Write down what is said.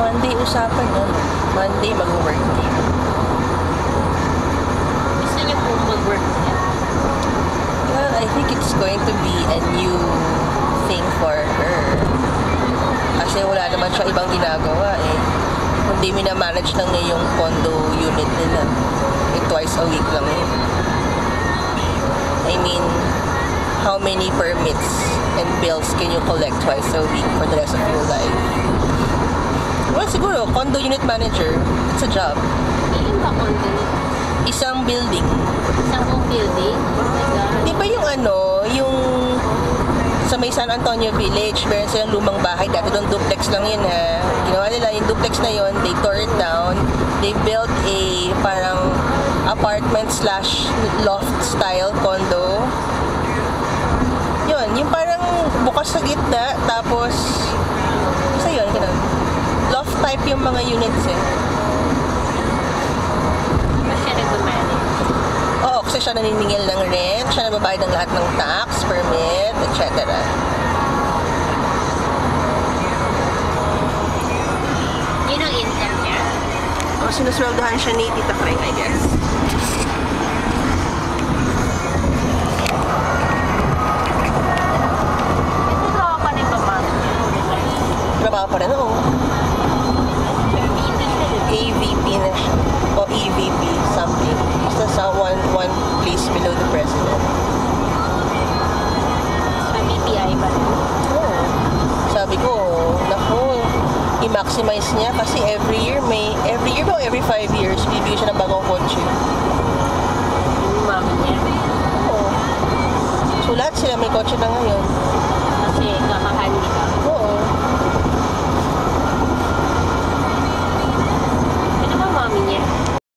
Monday usapan nun. Monday mag-work niya. Gusto niyo po mag-work niya? Well, I think it's going to be a new thing for her. Kasi wala naman siya ibang ginagawa eh. Kundi minamanage lang niya yung condo unit nila. Twice a week lang eh. I mean, how many permits and bills can you collect twice a week for the rest of your life? Well, siguro, condo unit manager, it's a job. Ilan ba condo? Isang building. Isang buong building? Oh my God. Di ba yung yung sa may San Antonio Village, meron silang lumang bahay. Dati doon duplex lang yun ha. Ginawa nila yung duplex na yun, they tore it down. They built a parang apartment slash loft style condo. Yun, yung parang bukas sa gitna, tapos isa yun, ganun. Loft type yung mga units eh. Siya nag-manage. Oo, kasi siya naniningil ng rent, siya nababayad ng lahat ng tax, permit, etc. Yun ang income niya. O, sinusweldohan siya ni Tita Frank, I guess. Ito pa rin ba, ma'am? Trabaho pa rin, oo. AVP na siya. O EVP, something. Basta sa one place below the president. Sa BPI ba? Oo. Sabi ko, naku, i-maximize niya kasi every year ba every 5 years, bibigyan siya ng bagong kotse. Yung mami niya. Oo. So lahat sila may kotse na ngayon.